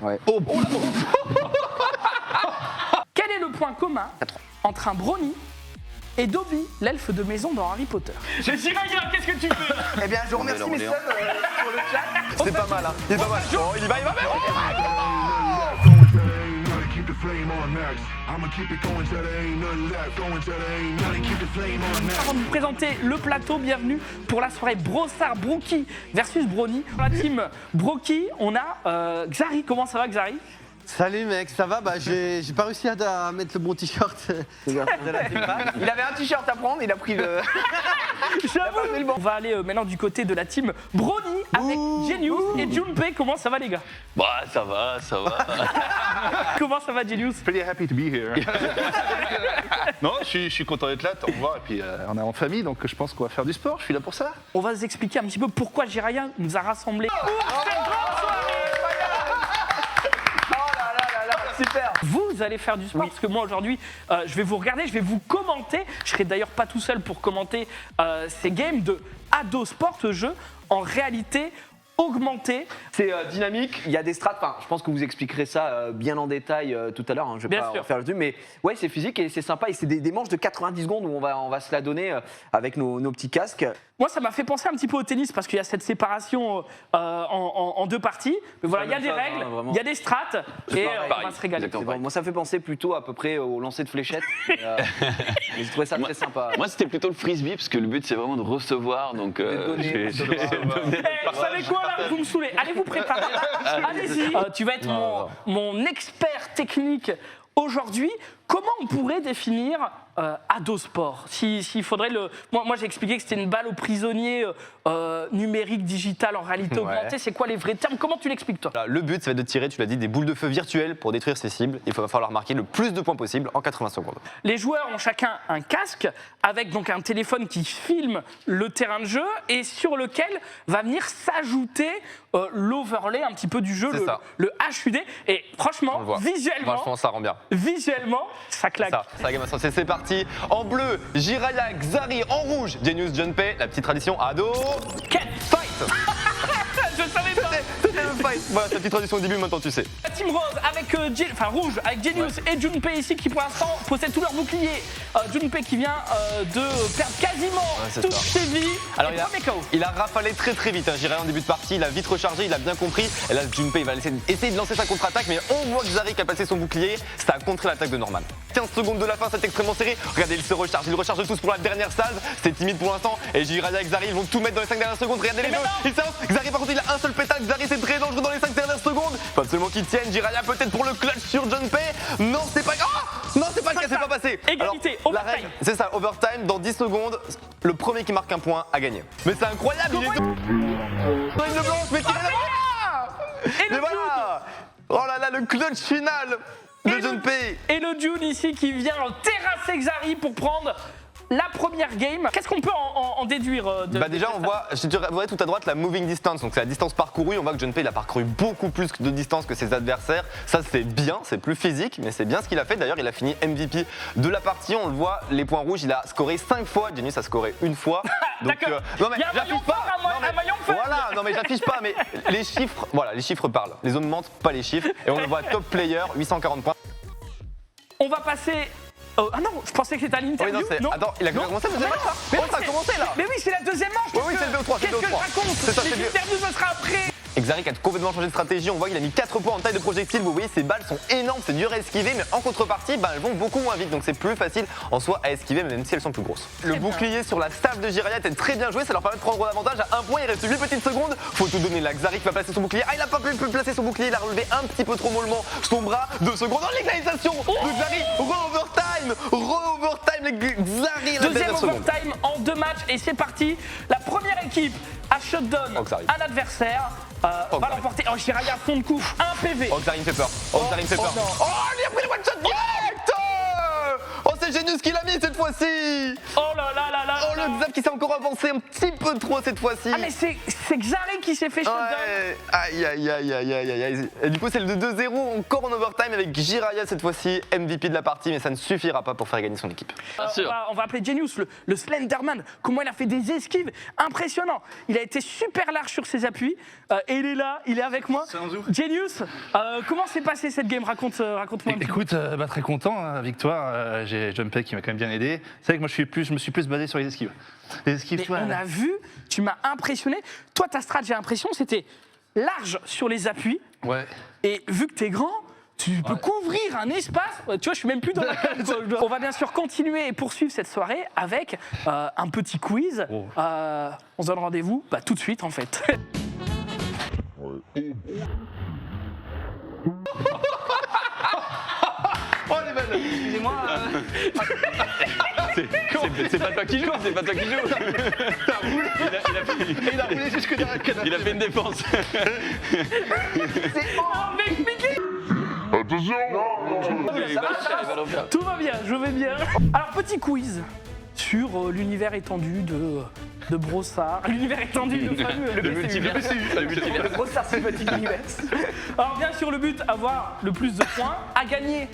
Ouais. Oh, Quel est le point commun entre un brownie et Dobby, l'elfe de maison dans Harry Potter? J'ai Jiraya, qu'est-ce que tu fais? Eh bien, je vous remercie mes subs pour le chat. c'est pas mal, hein. Il est pas mal. Oh, il y va, même. Keep the flame on max. I'ma keep it going till there ain't nothing left. Going till there ain't nothing. Keep the flame on max. Avant de vous présenter le plateau, bienvenue pour la soirée Brossard Brookie versus Brownie. Pour la team Brookie, on a Xari. Comment ça va, Xari? Salut mec, ça va? Bah j'ai pas réussi à mettre le bon t-shirt de la team-pack. Il avait un t-shirt à prendre, il a pris le. On va aller maintenant du côté de la team Brownie avec Genius et Junpei. Comment ça va, les gars? Bah, ça va, ça va. Comment ça va, Genius? Pretty happy to be here. Non, je suis content d'être là, t'en vois. Et puis on est en famille, donc je pense qu'on va faire du sport. Je suis là pour ça. On va vous expliquer un petit peu pourquoi Jiraya nous a rassemblés. Super. Vous allez faire du sport parce que moi aujourd'hui je vais vous regarder, je vais vous commenter. Je serai d'ailleurs pas tout seul pour commenter ces games de Ado Sport, ce jeu en réalité augmentée. C'est dynamique, il y a des strats, enfin, je pense que vous expliquerez ça bien en détail tout à l'heure, hein. Je vais Bien pas sûr. en faire le truc, mais ouais, c'est physique et c'est sympa et c'est des manches de 90 secondes où on va se la donner avec nos petits casques. Moi ça m'a fait penser un petit peu au tennis parce qu'il y a cette séparation en deux parties. Mais voilà, il y a même des chose, règles, hein, vraiment. il y a des strats et on va se régaler. C'est bon, moi ça me fait penser plutôt à peu près au lancer de fléchettes. Mais j'ai trouvé ça très sympa. Moi, c'était plutôt le frisbee, parce que le but, c'est vraiment de recevoir. Donc, donner. j'ai Vous savez quoi là? Vous me saoulez. Allez vous préparer. Allez-y. Tu vas être mon expert technique aujourd'hui. Comment on pourrait définir Ado Sport? S'il faudrait le. Moi j'ai expliqué que c'était une balle aux prisonniers numérique, digital, en réalité augmentée. C'est quoi les vrais termes? Comment tu l'expliques toi? Le but, ça va être de tirer, tu l'as dit, des boules de feu virtuelles pour détruire ses cibles. Il va falloir marquer le plus de points possible en 80 secondes. Les joueurs ont chacun un casque avec donc un téléphone qui filme le terrain de jeu et sur lequel va venir s'ajouter l'overlay un petit peu du jeu, C'est ça. le HUD. Et franchement, On le voit. Franchement, ça rend bien. visuellement, ça claque. Ça, Game of Thrones, c'est parti. En bleu, Jiraya, Xari. En rouge, Genius, Junpei. La petite tradition Ado. Fight. Je savais pas. C'était le fight. Voilà, ta petite tradition au début, maintenant tu sais. La team rose avec rouge avec Genius et Junpei ici qui pour l'instant possèdent tous leurs boucliers. Junpei qui vient de perdre quasiment c'est toutes ça. ses vies. Alors Et il a, premier KO. il a rafalé très vite, hein. Jiraya en début de partie, il a vite rechargé, il a bien compris. Et là Junpei va essayer de lancer sa contre-attaque, mais on voit que Xari qui a passé son bouclier, ça a contré l'attaque de Norman. 15 secondes de la fin, c'est extrêmement serré. Regardez, il recharge tous pour la dernière salve. C'est timide pour l'instant. Et Jiraya et Xari ils vont tout mettre dans les 5 dernières secondes. Regardez les deux, ils s'avancent. Xari par contre il a un seul pétale, Xari c'est très dangereux dans les 5 dernières secondes. Faut absolument qu'il tienne. Jiraya peut-être pour le clutch sur Junpei. Non, c'est pas. Oh non, c'est pas le cas, c'est pas passé. Égalité, La overtime. règle, c'est ça, overtime, dans 10 secondes, le premier qui marque un point a gagné. Mais c'est incroyable, il est Une blanche, mais tirez la Et Mais le voilà. Oh là là, le clutch final de Junpei. Et le Dune ici qui vient terrasser Xari pour prendre la première game. Qu'est-ce qu'on peut en déduire de Déjà on voit, tu vois tout à droite la moving distance, donc c'est la distance parcourue. On voit que Junpei il a parcouru beaucoup plus de distance que ses adversaires. Ça c'est bien, c'est plus physique, mais c'est bien ce qu'il a fait. D'ailleurs il a fini MVP de la partie. On le voit, les points rouges, il a scoré 5 fois. Genius a scoré une fois. Donc, D'accord. non mais Il y a un maillon j'affiche pas. fort, Non, mais- un maillon faible. voilà, non mais j'affiche pas, mais les chiffres, voilà, les chiffres parlent. Les hommes mentent, pas les chiffres. Et on le voit top player, 840 points. On va passer. Ah non, je pensais que c'était à Oui, l'interview. non, attends, il a commencé, vous Mais avez non, pas mais Oh, oui, ça a c'est- commencé là. Mais oui, c'est la deuxième manche. Oui, c'est le 2-3, c'est Qu'est-ce le que je 2-3. raconte? C'est ça, c'est Les mieux. interviews, ça sera après. Xari a complètement changé de stratégie, on voit qu'il a mis 4 points en taille de projectile, vous voyez ces balles sont énormes, c'est dur à esquiver, mais en contrepartie elles vont beaucoup moins vite, donc c'est plus facile en soi à esquiver même si elles sont plus grosses. Le bouclier sur la staff de Jiraya était très bien joué, ça leur permet de prendre l'avantage à 1 point, il reste 8 petites secondes, faut tout donner là, Xari qui va placer son bouclier, il a pas pu placer son bouclier, il a relevé un petit peu trop mollement son bras, 2 secondes, oh l'égalisation de Xari, re-overtime, Xari la Deuxième dernière seconde. overtime en 2 matchs et c'est parti. La première équipe a shutdown Xari. un adversaire. Va Xari. l'emporter. Oh, Jiraya, fond de coup, 1 PV. Oh Xari me fait peur, oh Xari me fait peur. non. Oh il a pris le one shot direct. Oh c'est Genius qui l'a mis cette fois-ci. Oh là là là là. Oh, le Xav qui s'est encore avancé un petit peu trop cette fois-ci. Ah mais c'est Xari qui s'est fait shutdown. Ouais. Aïe aïe aïe aïe aïe aïe aïe. Et du coup c'est le 2-0 encore en overtime avec Jiraya cette fois-ci MVP de la partie, mais ça ne suffira pas pour faire gagner son équipe. sûr. On va appeler Genius, le Slenderman. Comment il a fait des esquives impressionnant. Il a été super large sur ses appuis et il est là, il est avec moi. Genius, comment s'est passée cette game? Raconte-moi un petit peu. Écoute, très content, hein, victoire. J'ai Junpei qui m'a quand même bien aidé. C'est vrai que moi je me suis plus basé sur les esquives. Les esquives, Mais tu vois. on a vu, tu m'as impressionné. Toi, ta strat, j'ai l'impression, c'était large sur les appuis. Ouais. Et vu que t'es grand, tu peux couvrir un espace. Tu vois, je suis même plus dans la carte, quoi. On va bien sûr continuer et poursuivre cette soirée avec un petit quiz. Oh. On se donne rendez-vous tout de suite, en fait. Oh les belles. Excusez-moi. C'est pas toi qui joues, c'est pas toi qui joues. Il a roulé jusque derrière le canapé. Il a fait une défense. Tout va bien, je vais bien. Alors, petit quiz sur l'univers étendu de Brossard. L'univers étendu de fameux. Le multivers. Le Brossard Cinematic Universe. Alors, bien sûr, le but, avoir le plus de points, à gagner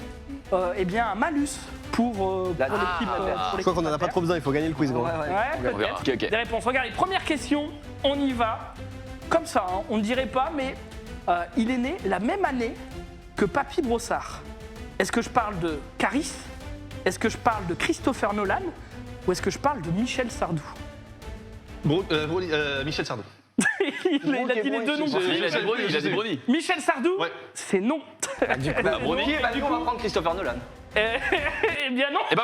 eh bien, un malus pour l'équipe. Je crois qu'on en a pas trop besoin, il faut gagner le quiz, gros. Ouais, On verra. peut-être. Ok, ok. Des réponses. Regardez, première question, on y va. Comme ça, hein, on ne dirait pas, mais il est né la même année que Papy Brossard. Est-ce que je parle de Caris? Est-ce que je parle de Christopher Nolan? Ou est-ce que je parle de Michel Sardou? Michel Sardou. Il a dit les deux noms. Il a dit Brony. Michel Sardou, Ouais. c'est non. Brony. On va prendre Christopher Nolan. Eh bien non. Et bah,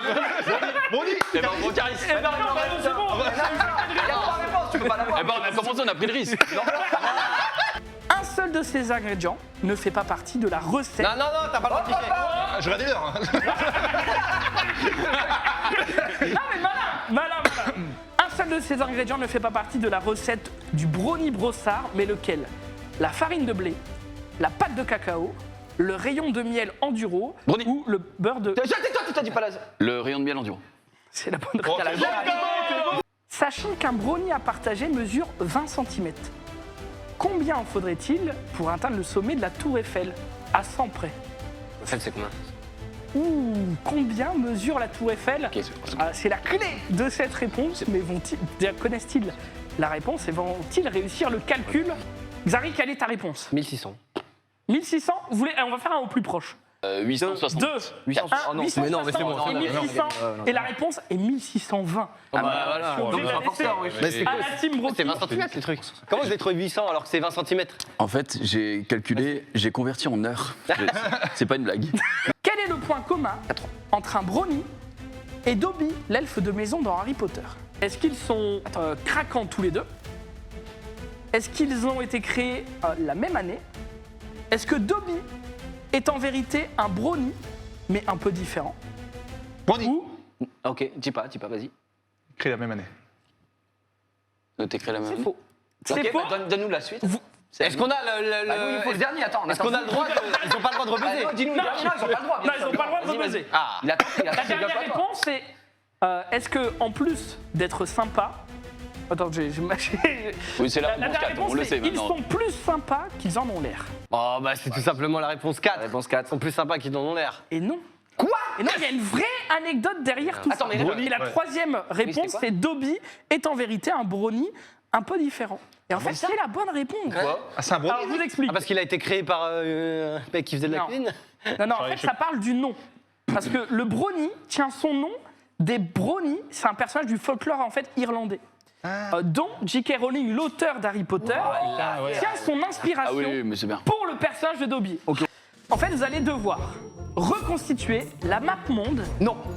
Brony. et bah, on prend Caris. Eh ben non, c'est bon. Il y a trois réponses, tu peux pas l'avoir. Eh bah, on a commencé, on a pris le risque. Un seul de ces ingrédients ne fait pas partie de la recette. Non, t'as pas le droit de piquer. Je regardais l'heure. Non mais malin. Un seul de ces ingrédients ne fait pas partie de la recette du brownie Brossard, mais lequel? La farine de blé, la pâte de cacao, le rayon de miel enduro Brownie. ou le beurre de... Toi, tu t'as dit pas là. Le rayon de miel enduro. C'est la bonne réponse. Sachant qu'un brownie à partager mesure 20 cm, combien en faudrait-il pour atteindre le sommet de la tour Eiffel, à 100 près? En fait, c'est combien? Combien mesure la tour Eiffel? C'est la clé de cette réponse, mais connaissent-ils la réponse et vont-ils réussir le calcul? Xari, quelle est ta réponse? 1600. 1600. On va faire un au plus proche. 860. 2, 800. Oh non, 860 mais non, mais c'est bon, et non, 1600. Et la réponse est 1620. voilà. Je suis obligé de la laisser Mais c'est à la team Brocky. C'est 20 cm les trucs. Comment vous avez trouvé 800 alors que c'est 20 cm? En fait, j'ai calculé, j'ai converti en heures. C'est pas une blague. Quel est le point commun entre un brownie et Dobby, l'elfe de maison dans Harry Potter? Est-ce qu'ils sont craquants tous les deux? Est-ce qu'ils ont été créés la même année? Est-ce que Dobby est en vérité un brownie, mais un peu différent? Brony. Ou Ok, dis pas, vas-y. Créé la même année. T'écris la même c'est année. faux? C'est Ok, faux. donne-nous la suite. Est-ce qu'on a Bah oui, il faut le dernier, attends. Est-ce qu'on a le droit Ils ont pas le droit de rebuzzer. Dis-nous le dernier, ils ont pas le droit. Non, ils n'ont pas le droit de Vas-y, rebuzzer. Ah. Il attend, La dernière réponse, c'est est-ce que en plus d'être sympa, attends, j'ai Oui, c'est la la réponse dernière 4, réponse, on le c'est sait ils maintenant. sont plus sympas qu'ils en ont l'air. Oh bah c'est tout simplement la réponse 4. Réponse 4. Ils sont plus sympas qu'ils en ont l'air. Et non. Quoi? Et non, il y a une vraie anecdote derrière tout Attends, ça. mais Et la troisième réponse, quoi c'est Dobby est en vérité un brownie un peu différent. Et en fait, c'est la bonne réponse. Ah, c'est un brony. Alors, je vous explique. Ah parce qu'il a été créé par un mec qui faisait de la Non. cuisine. Non, en fait, ça parle du nom. Parce que le brownie tient son nom des brownies. C'est un personnage du folklore en fait irlandais. Dont J.K. Rowling, l'auteur d'Harry Potter, tient son inspiration Ah oui, mais c'est bien. pour le personnage de Dobby. En fait, vous allez devoir reconstituer la map monde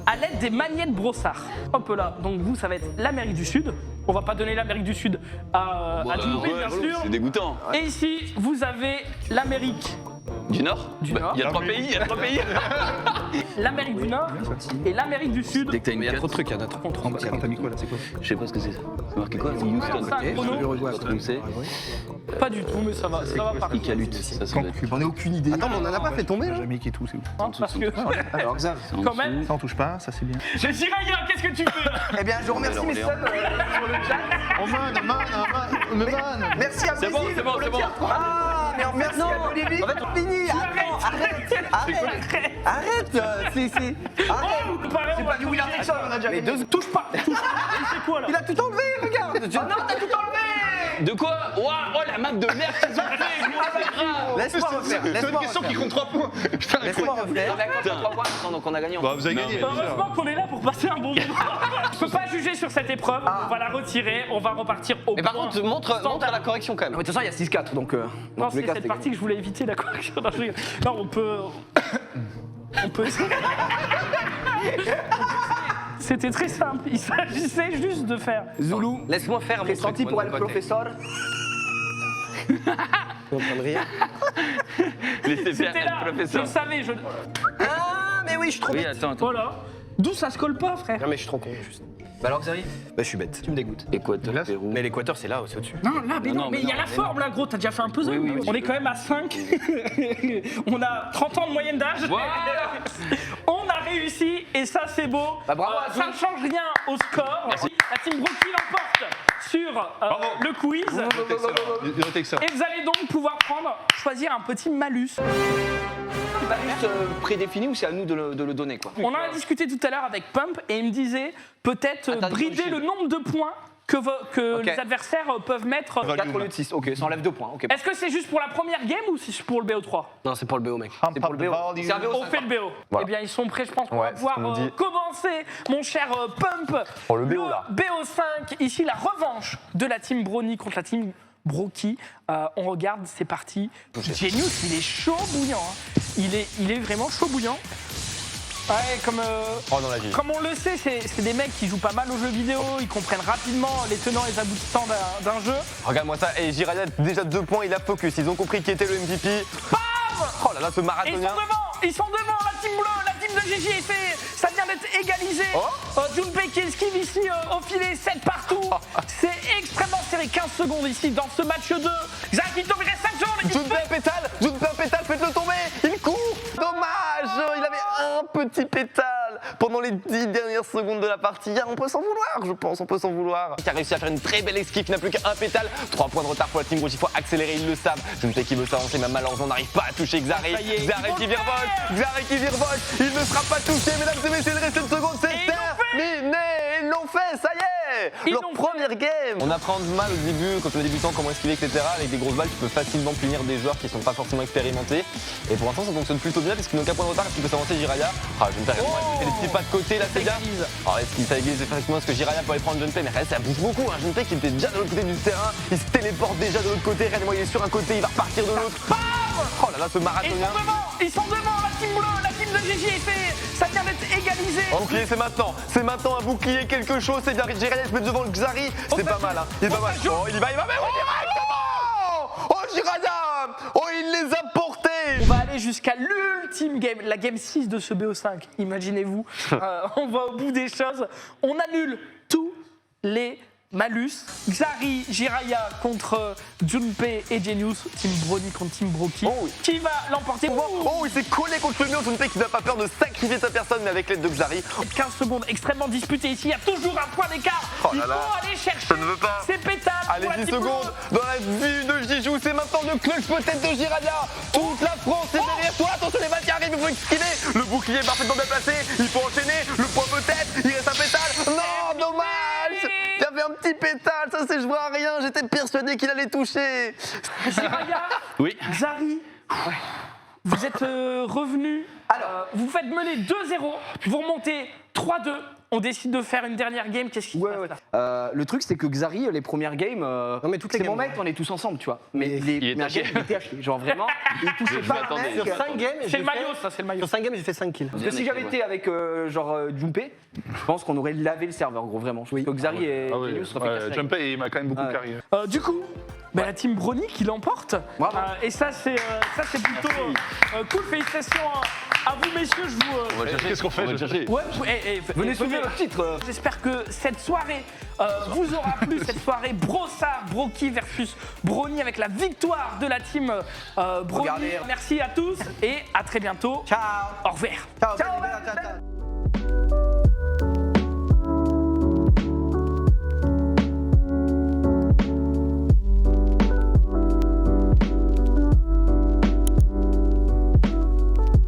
à l'aide des magnettes Brossard. Hop là, donc vous, ça va être l'Amérique du Sud. On va pas donner l'Amérique du Sud à Junpei, bien sûr. C'est dégoûtant. Et ici, vous avez l'Amérique Du Nord Du Bah, Nord. Il y a 3 pays, il y a 3 pays. L'Amérique du Nord et l'Amérique du Sud. Dès que t'as une Mais il y a carte, trop de trucs à notre. T'as mis quoi là? C'est quoi? je sais pas ce que c'est ça. C'est marqué quoi? C'est Houston. Ça, chrono. Pas trop où c'est. Pas du tout, mais ça va partir. Iqalut, ça doit être. J'en ai aucune idée. Attends, mais on en a pas fait tomber là. Jamaïque et tout, c'est où? Hein, parce que Alors, Xav. C'est en quand dessous. même. Ça on touche pas, ça c'est bien. J'ai Jiraya, qu'est-ce que tu fais là? Eh bien, je remercie mes subs sur le chat. Oh man. Merci à C'est bon, Brésil c'est bon, pour le c'est bon. tiers. Ah, mais merci à Bolivie. Fini. Arrête. C'est. Arrête. Pareil, on va Pas du Will Anderson, on a déjà Mais gagné. touche pas. C'est quoi là? Il a tout enlevé, regarde. Oh non, t'as tout enlevé. De quoi? Waouh, oh la map de merde qu'ils ont fait, gros, c'est grave. Laisse-moi refaire. C'est une Laisse-moi question qui refaire. compte 3 points. Putain, Laisse-moi refaire. D'accord, 3 points, attends, donc on a gagné. Bah vous avez gagné. Heureusement qu'on est là pour passer un bon moment. Je peux pas juger sur cette épreuve, on va la retirer, on va repartir au Mais par point contre, montre la correction quand Non, même. mais de toute façon, il y a 6-4, donc. Non, dans tous c'est les cas, cette c'était partie que je voulais éviter la correction. Non, je rigole. Non, on peut. On peut. C'était très simple, il s'agissait juste de faire. Zoulou, Laisse-moi faire mon pressenti truc, pour moi, el de mon côté. professeur. Tu es en train de rire. Laissez faire C'était là, le je professeur. le savais, je. Ah, mais oui, je suis trop Oui, bête. attends, attends. Voilà. D'où ça se colle pas, frère? Non mais je suis trop con juste. Bah alors, Xavier, Bah je suis bête. tu me dégoûtes. Équateur, Pérou. Mais l'équateur c'est là, c'est au-dessus. Non, là, mais Non, non, mais mais il y a non, la mais forme là, gros, t'as déjà fait un puzzle. Oui, oui, On est quand même à 5. On a 30 ans de moyenne d'âge. Voilà. On a réussi et ça c'est beau. Bah, bravo à ça ne change rien au score. La team Brocky l'emporte sur le quiz. Il notait que ça. Et vous allez donc pouvoir choisir un petit malus. C'est pas juste prédéfini ou c'est à nous de le donner, quoi. On en a discuté tout à l'heure avec Pump et il me disait peut-être Attends, brider attends, le nombre de points que Ok. les adversaires peuvent mettre. 4 au lieu de 6, ok, ça enlève 2 points. Ok. Est-ce que c'est juste pour la première game ou c'est pour le BO3? Non, c'est pour le BO mec. C'est pour le BO. C'est un BO. On fait le BO. Voilà. Eh bien, ils sont prêts, je pense qu'on Ouais, va pouvoir c'est ce qu'on nous dit. commencer, mon cher Pump. Oh, le BO, là. BO5, ici la revanche de la team Brony contre la team Brocky. On regarde, c'est parti. Genius, il est chaud bouillant. Hein. Il est vraiment chaud bouillant. Ouais, Oh, dans la vie. comme on le sait, c'est des mecs qui jouent pas mal aux jeux vidéo, ils comprennent rapidement les tenants et les aboutissants d'un jeu. Regarde-moi ça, et Jiraya, déjà 2 points, il a focus. Ils ont compris qui était le MVP. Oh là là, ce Et marathonien. ils sont devant, la team bleue, la team de GG, ça vient d'être égalisé. Junpei qui esquive ici au filet, 7 partout. C'est extrêmement serré, 15 secondes ici dans ce match 2. Zaki il reste 5 secondes. Junpei un pétale, faites-le tomber. Il court. Dommage, il avait un petit pétale pendant les 10 dernières secondes de la partie. On peut s'en vouloir, je pense, on peut s'en vouloir. Il a réussi à faire une très belle esquive, il n'a plus qu'un pétale. 3 points de retard pour la team rouge, il faut accélérer, ils le savent. Junpei qui veut s'avancer, mais malheureusement n'arrive pas à toucher Xari. Ça y est, Xari ils vont qui le virevolte, faire. Xari qui virevolte. Il ne sera pas touché, mesdames et messieurs, il reste une seconde, c'est Et ils l'ont terminé. Ils l'ont fait, ça y est. Ils Leur l'ont première game. On apprend mal au début, quand on est débutant, comment esquiver, etc. Avec des grosses balles, tu peux facilement punir des joueurs qui sont pas forcément expérimentés. Et pour l'instant, ça fonctionne plutôt bien, puisqu'ils n'ont qu'un point de retard. Est-ce qu'il peut s'avancer Jiraya? Junpei, il fait des petits pas de côté, là, c'est bien. Alors, est-ce qu'il s'égalise effectivement? Est-ce que Jiraya peut aller prendre Junpei? Mais ça bouge beaucoup, hein. Junpei qui était déjà de l'autre côté du terrain, il se téléporte déjà de l'autre côté. Regardez-moi, il est sur un côté, il va repartir de l'autre. Oh là là, ce marathonien. Ils sont devant, la team bleue, la team de GG, ça vient d'être égalisé. Bouclier, c'est maintenant un bouclier, quelque chose, c'est bien. Jiraya se met devant le Xari, c'est pas mal, hein. Il est pas mal. Oh, il y va, mais oui, directement. Oh, Jiraya. Oh, il les a portés. On va aller jusqu'à l'ultime game, la game 6 de ce BO5. Imaginez-vous, on va au bout des choses. On annule tous les malus. Xari, Jiraya contre Junpei et Genius. Team Brony contre Team Brocky. Oh oui. Qui va l'emporter? Oh, il s'est collé contre le mur, Junpei qui n'a pas peur de sacrifier sa personne, mais avec l'aide de Xari. 15 secondes extrêmement disputées ici. Il y a toujours un point d'écart. Oh Il là faut là. aller chercher Je ne veux pas. ces pétales. Allez, pour la 10 team secondes bleue. dans la vue de Jijou, c'est maintenant le clutch peut-être de Jiraya. Toute la France est derrière toi, attention les balles qui arrivent, il faut esquiver. Le bouclier est parfaitement bien placé, il faut enchaîner, le point peut-être, il reste un pétale. Non, dommage. Il y avait un petit pétale, ça c'est je vois rien, j'étais persuadé qu'il allait toucher. Jiraya, Oui. Xari, vous êtes revenus. Alors, vous faites mener 2-0, vous remontez 3-2. On décide de faire une dernière game. Qu'est-ce qui se Ouais, passe ouais. là? Le truc, c'est que Xari, les premières games, mais toutes les c'est games, mon mec, ouais. on est tous ensemble, tu vois. Mais les Il est premières taché. games, il était haché. Genre vraiment, il touchait pas un m'attendais. mec. Sur 5 games, C'est le maillot, ça, c'est le maillot. Sur 5 games, j'ai fait 5 kills. Parce que si j'avais été avec Junpei, je pense qu'on aurait lavé le serveur, gros, vraiment. Je pense que Xari et Ah oui, Genius seraient fait casser la gueule. Junpei, il m'a quand même beaucoup Ouais. carré. Du coup, bah, la team Brony qui l'emporte. Bravo. Et ça, c'est plutôt cool. Félicitations à vous, messieurs. Je vous. Qu'est-ce qu'on fait? On va le chercher. Ouais, Venez soulever le titre. J'espère que cette soirée vous aura plu, cette soirée Brossard, Brocky versus Brony avec la victoire de la team Brony. Regardez. Merci à tous et à très bientôt. Ciao. Au revoir. Ciao.